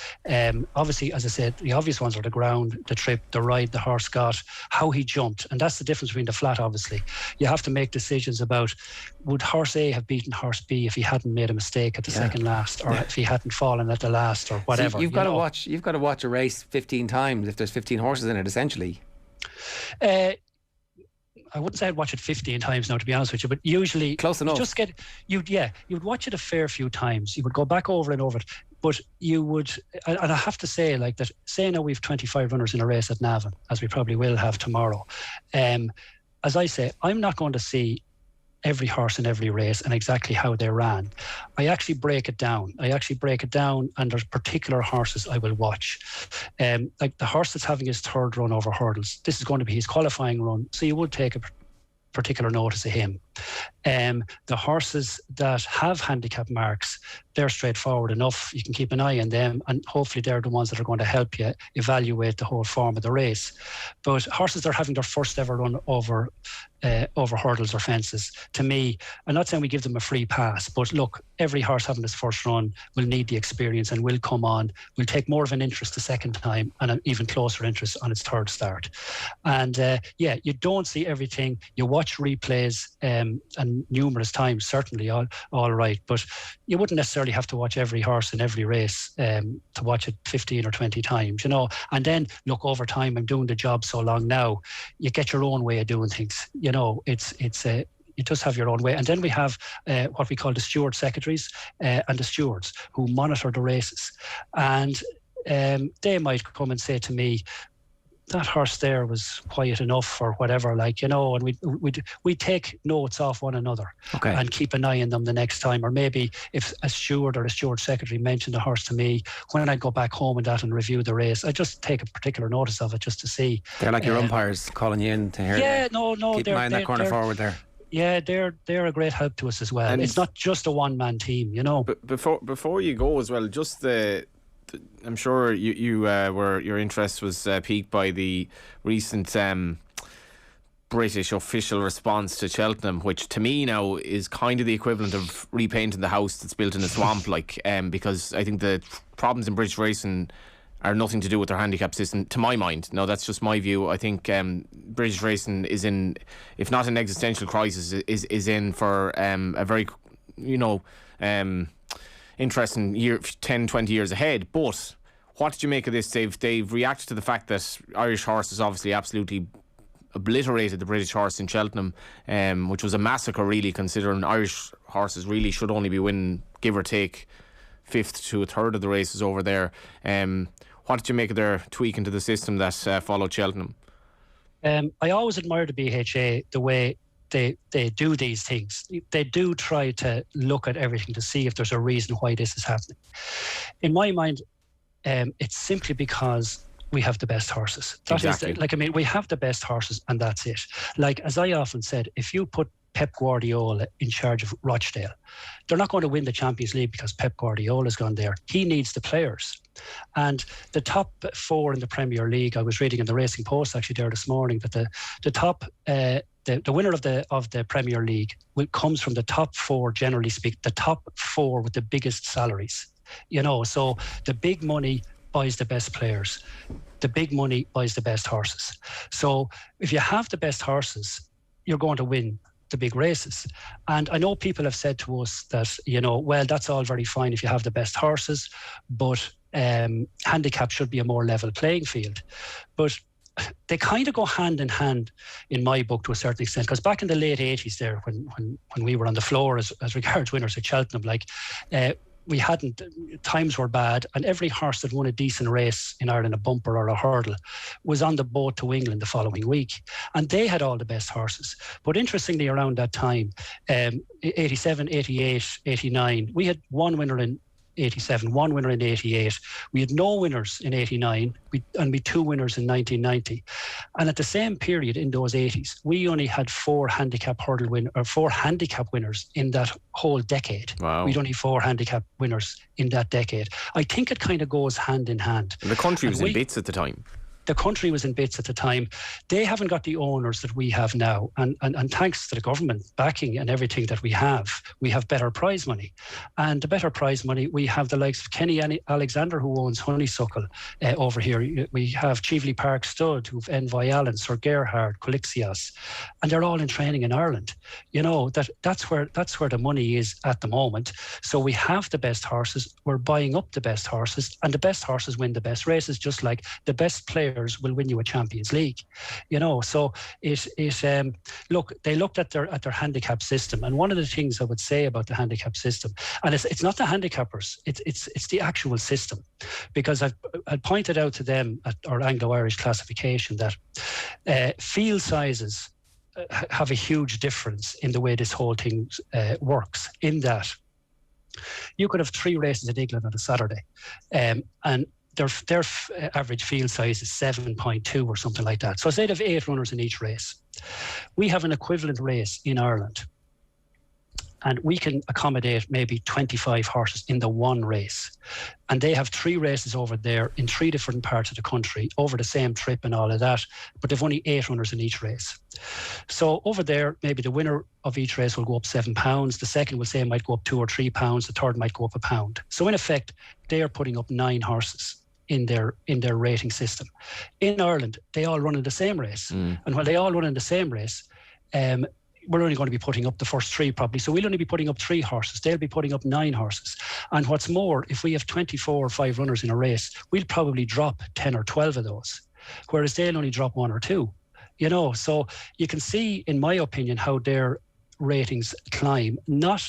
Obviously, as I said, the obvious ones are the ground, the trip, the ride the horse got, how he jumped. And that's the difference between the flat, obviously. You have to make decisions about, would horse A have beaten horse B if he hadn't made a mistake at the second last, or if he hadn't fallen at the last, or whatever. So you've got to watch a race 15 times if there's 15 horses in it, essentially. I wouldn't say I'd watch it 15 times now, to be honest with you, but usually close enough. You'd watch it a fair few times. You would go back over and over it, but you would, and I have to say, like that, say now we've 25 runners in a race at Navan, as we probably will have tomorrow. As I say, I'm not going to see every horse in every race and exactly how they ran. I actually break it down. And there's particular horses I will watch. Like the horse that's having his 3rd run over hurdles, this is going to be his qualifying run, so you would take a particular notice of him. The horses that have handicap marks, they're straightforward enough. You can keep an eye on them, and hopefully they're the ones that are going to help you evaluate the whole form of the race. But horses that are having their first ever run over hurdles or fences, to me, I'm not saying we give them a free pass, but look, every horse having his first run will need the experience and will come on, will take more of an interest the second time and an even closer interest on its third start. And you don't see everything. You watch replays and numerous times, certainly, all right, but you wouldn't necessarily have to watch every horse in every race to watch it 15 or 20 times, and then look, over time, I'm doing the job so long now, you get your own way of doing things. You just have your own way. And then we have what we call the steward secretaries and the stewards who monitor the races. And they might come and say to me, that horse there was quiet enough or whatever, and we take notes off one another and keep an eye on them the next time. Or maybe if a steward or a steward secretary mentioned the horse to me, when I go back home and review the race, I just take a particular notice of it just to see. They're like your umpires calling you in to hear. Yeah, no. Keep an eye on that corner forward there. Yeah, they're a great help to us as well. And it's not just a one-man team, But before you go as well, just I'm sure your interest was piqued by the recent British official response to Cheltenham, which to me now is kind of the equivalent of repainting the house that's built in a swamp, because I think the problems in British racing are nothing to do with their handicap system, to my mind. Now, that's just my view. I think British racing is in, if not an existential crisis, is in for a very, interesting year, 10, 20 years ahead. But what did you make of this? They've reacted to the fact that Irish horses obviously absolutely obliterated the British horse in Cheltenham, which was a massacre, really, considering Irish horses really should only be winning, give or take, fifth to a third of the races over there. What did you make of their tweak into the system that followed Cheltenham? I always admire the BHA, the way they do these things. They do try to look at everything to see if there's a reason why this is happening. In my mind, it's simply because we have the best horses. Exactly. We have the best horses, and that's it. Like, as I often said, if you put Pep Guardiola in charge of Rochdale, they're not going to win the Champions League because Pep Guardiola's gone there. He needs the players. And the top four in the Premier League, I was reading in the Racing Post actually there this morning, that the top the winner of the Premier League comes from the top four, generally speaking, the top four with the biggest salaries. So the big money buys the best players. The big money buys the best horses. So if you have the best horses, you're going to win the big races. And I know people have said to us that, well, that's all very fine if you have the best horses, but handicap should be a more level playing field. But they kind of go hand in hand in my book to a certain extent, because back in the late 80s there, when we were on the floor as regards winners at Cheltenham, we hadn't, times were bad, and every horse that won a decent race in Ireland, a bumper or a hurdle, was on the boat to England the following week. And they had all the best horses. But interestingly, around that time, 87, 88, 89, we had one winner in 87, one winner in 88. We had no winners in 89, and we two winners in 1990. And at the same period in those 80s, we only had four handicap winners in that whole decade. Wow. We'd only four handicap winners in that decade. I think it kind of goes hand in hand. And the country was in bits at the time. The country was in bits at the time. They haven't got the owners that we have now. And thanks to the government backing and everything that we have better prize money. And the better prize money, we have the likes of Kenny Alexander, who owns Honeysuckle over here. We have Cheveley Park Stud, who've Envoy Allen, Sir Gerhard, Colixias. And they're all in training in Ireland. That's where the money is at the moment. So we have the best horses. We're buying up the best horses, and the best horses win the best races, just like the best players will win you a Champions League. So look, they looked at their handicap system, and one of the things I would say about the handicap system, and it's not the handicappers, it's the actual system, because I pointed out to them at our Anglo-Irish classification that field sizes have a huge difference in the way this whole thing works, in that you could have 3 races in England on a Saturday, and their average field size is 7.2 or something like that. So say they have 8 runners in each race. We have an equivalent race in Ireland and we can accommodate maybe 25 horses in the one race. And they have 3 races over there in 3 different parts of the country over the same trip and all of that, but they've only 8 runners in each race. So over there, maybe the winner of each race will go up £7. The second will say might go up £2 or £3. The third might go up £1. So in effect, they are putting up 9 horses in their rating system. In Ireland, they all run in the same race. And when they all run in the same race, we're only going to be putting up the first 3 probably. So we'll only be putting up 3 horses. They'll be putting up 9 horses. And what's more, if we have 24 or 5 runners in a race, we'll probably drop 10 or 12 of those, whereas they'll only drop 1 or 2. You know, so you can see, in my opinion, how their ratings climb, not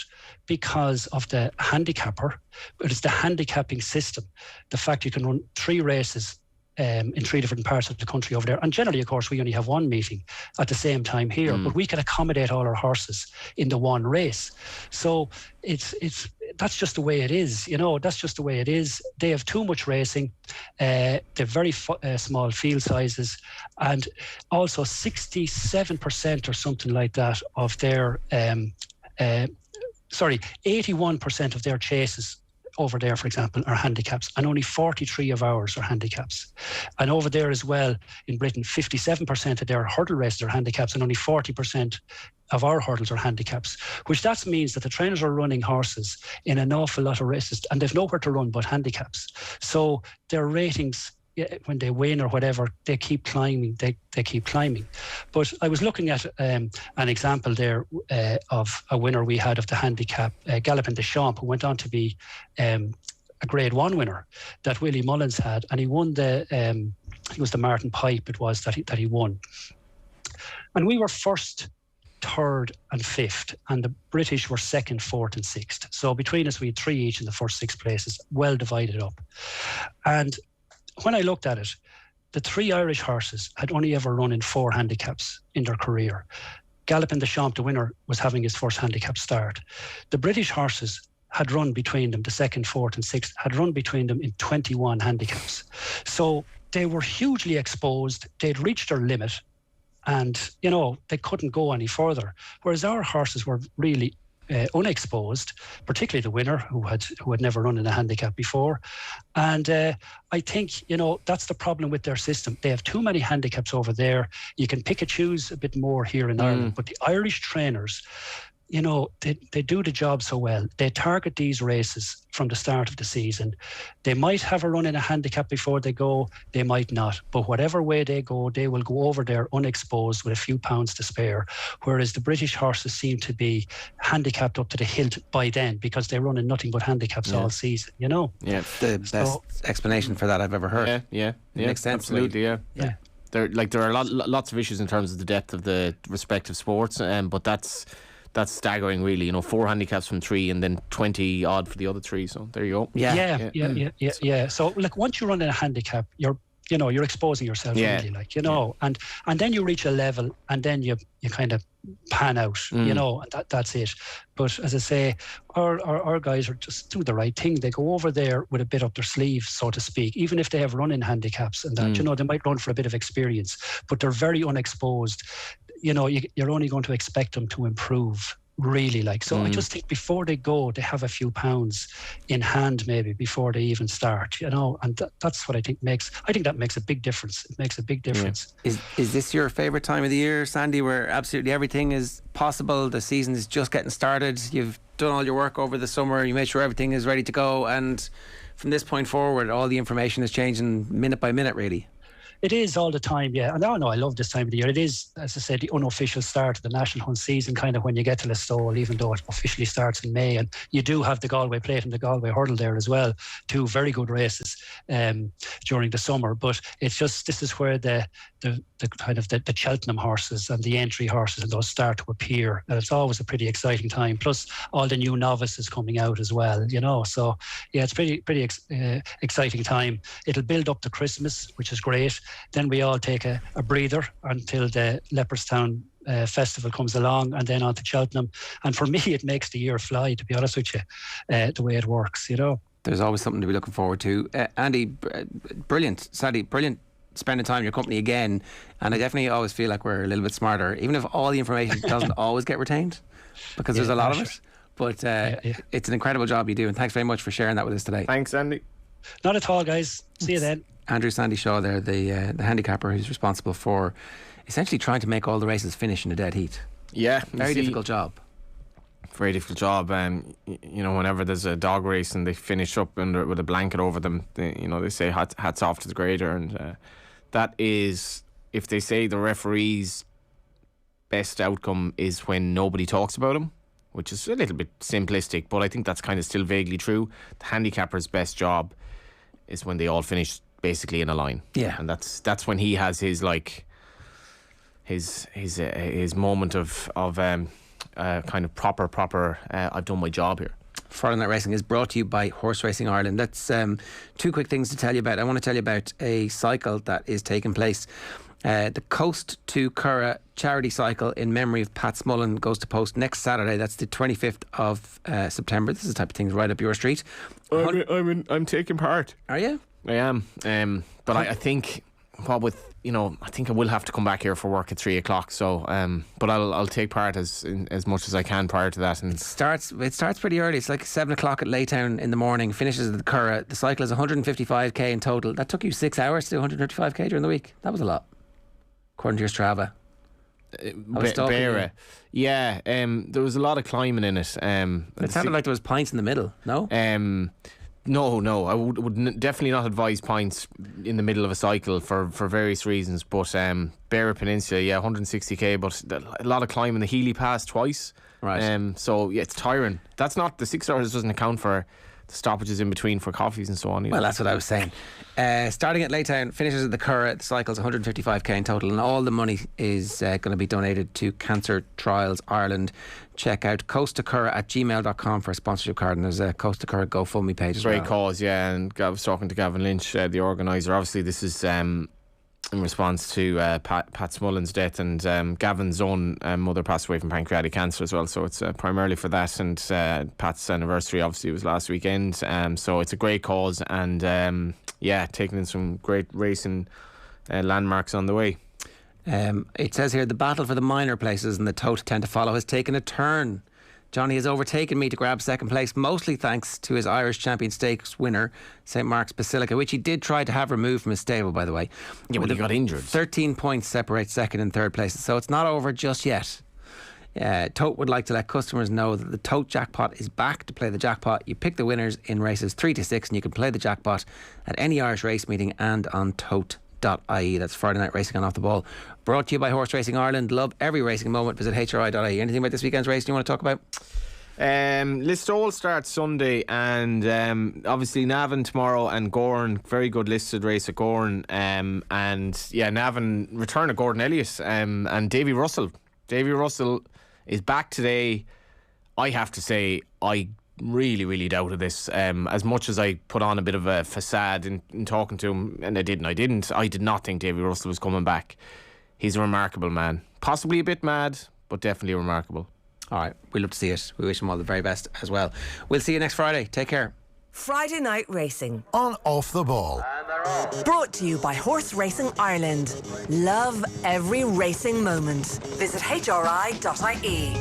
because of the handicapper, but it's the handicapping system. The fact you can run 3 races in 3 different parts of the country over there. And generally, of course, we only have 1 meeting at the same time here, but we can accommodate all our horses in the one race. So that's just the way it is. You know, that's just the way it is. They have too much racing. They're very small field sizes, and also 67% or something like that of their 81% of their chases over there, for example, are handicaps, and only 43 of ours are handicaps. And over there as well, in Britain, 57% of their hurdle races are handicaps, and only 40% of our hurdles are handicaps, which that means that the trainers are running horses in an awful lot of races, and they've nowhere to run but handicaps. So their ratings, when they win or whatever, they keep climbing. They keep climbing. But I was looking at an example there of a winner we had of the handicap, Galloping the Champ, who went on to be a Grade 1 winner that Willie Mullins had, and he won it was the Martin Pipe it was that he won. And we were first, third and fifth, and the British were second, fourth and sixth. So between us we had 3 each in the first 6 places, well divided up. And when I looked at it, the 3 Irish horses had only ever run in 4 handicaps in their career. Galloping the Champ, the winner, was having his first handicap start. The British horses had run between them, the second, fourth and sixth, had run between them in 21 handicaps. So they were hugely exposed. They'd reached their limit, and, you know, they couldn't go any further. Whereas our horses were really unexposed, particularly the winner who had never run in a handicap before. And I think, you know, that's the problem with their system. They have too many handicaps over there. You can pick and choose a bit more here in Ireland, but the Irish trainers, you know, they do the job so well. They target these races from the start of the season. They might have a run in a handicap before they go, they might not. But whatever way they go, they will go over there unexposed with a few pounds to spare. Whereas the British horses seem to be handicapped up to the hilt by then, because they run in nothing but handicaps all season, you know? Yeah, the best explanation for that I've ever heard. Yeah. Makes sense. Absolutely, yeah. There are lots of issues in terms of the depth of the respective sports, but that's staggering, really. You know, 4 handicaps from 3 and then 20 odd for the other 3. So there you go. Yeah. So, like, once you run in a handicap, you're exposing yourself really, like, you know, and then you reach a level, and then you kind of pan out, you know, and that's it. But as I say, our guys are just do the right thing. They go over there with a bit up their sleeve, so to speak, even if they have run in handicaps and that, you know, they might run for a bit of experience, but they're very unexposed. You know, you're only going to expect them to improve, really, like. So I just think before they go, they have a few pounds in hand, maybe, before they even start, you know, and that's what I think that makes a big difference. It makes a big difference. Is this your favourite time of the year, Sandy, where absolutely everything is possible? The season is just getting started. You've done all your work over the summer. You made sure everything is ready to go, and from this point forward, all the information is changing minute by minute, really. It is all the time, yeah. And I love this time of the year. It is, as I said, the unofficial start of the National Hunt season, kind of when you get to Listowel, even though it officially starts in May. And you do have the Galway Plate and the Galway Hurdle there as well, 2 very good races during the summer. But it's just, this is where the kind of the Cheltenham horses and the entry horses and those start to appear. And it's always a pretty exciting time. Plus all the new novices coming out as well, you know. So yeah, it's pretty exciting time. It'll build up to Christmas, which is great. Then we all take a breather until the Leopardstown festival comes along, and then on to Cheltenham. And for me, it makes the year fly, to be honest with you, the way it works, you know. There's always something to be looking forward to. Andy, brilliant. Sadly, brilliant spending time in your company again. And I definitely always feel like we're a little bit smarter, even if all the information doesn't always get retained, because there's a lot of it. But it's an incredible job you do, and thanks very much for sharing that with us today. Thanks, Andy. Not at all, guys. See you then. Andrew Sandy Shaw there, the handicapper who's responsible for essentially trying to make all the races finish in a dead heat. Yeah. Very difficult job. Very difficult job. You know, whenever there's a dog race and they finish up with a blanket over them, they say hats off to the grader, and that is, if they say the referee's best outcome is when nobody talks about him, which is a little bit simplistic, but I think that's kind of still vaguely true. The handicapper's best job is when they all finish basically in a line. Yeah, and that's when he has his his moment of kind of proper. I've done my job here. Friday Night Racing is brought to you by Horse Racing Ireland. That's two quick things to tell you about. I want to tell you about a cycle that is taking place. The Coast to Curragh charity cycle in memory of Pat Smullen goes to post next Saturday. That's the 25th of September. This is the type of things right up your street. I'm taking part. Are you? I am. But I think I think I will have to come back here for work at 3 o'clock. So, but I'll take part as much as I can prior to that. And it starts pretty early. It's like 7 o'clock at Laytown in the morning. Finishes at the Curragh. The cycle is 155k in total. That took you 6 hours to do 155k during the week. That was a lot, according to your Strava. Yeah. There was a lot of climbing in it. It sounded like there was pints in the middle. No. No. I would definitely not advise pints in the middle of a cycle for various reasons. But Beara Peninsula, 160k, but a lot of climbing the Healy Pass twice. Right. So yeah, it's tiring. That's not the 6 hours doesn't account for the stoppages in between for coffees and so on. Well, that's what I was saying. Starting at Laytown, finishes at the Curragh. The cycle's 155k in total, and all the money is going to be donated to Cancer Trials Ireland. Check out coasttocurragh@gmail.com for a sponsorship card, and there's a Coast to Curragh GoFundMe page as well. Great cause, yeah. And I was talking to Gavin Lynch, the organiser. Obviously, this is in response to Pat Smullen's death, and Gavin's own mother passed away from pancreatic cancer as well, so it's primarily for that. And Pat's anniversary obviously was last weekend, so it's a great cause, and taking in some great racing landmarks on the way. It says here, the battle for the minor places and the tote tend to follow has taken a turn. Johnny has overtaken me to grab second place, mostly thanks to his Irish Champion Stakes winner, St Mark's Basilica, which he did try to have removed from his stable, by the way. Yeah, but he got injured. 13 points separate second and third places, so it's not over just yet. Tote would like to let customers know that the Tote jackpot is back. To play the jackpot, you pick the winners in races 3 to 6, and you can play the jackpot at any Irish race meeting and on tote.ie. That's Friday Night Racing on Off the Ball, brought to you by Horse Racing Ireland. Love every racing moment. Visit hri.ie. Anything about this weekend's race you want to talk about? Listowel starts Sunday, and obviously Navan tomorrow, and Gorn, very good listed race at Gorn, and Navan return of Gordon Elliott, and Davy Russell is back today. I have to say, I really doubted this, as much as I put on a bit of a facade in talking to him, and I did not think Davy Russell was coming back. He's a remarkable man, possibly a bit mad, but definitely remarkable. All right, we love to see it. We wish him all the very best as well. We'll see you next Friday. Take care. Friday Night Racing on Off the Ball. Brought to you by Horse Racing Ireland. Love every racing moment. Visit hri.ie.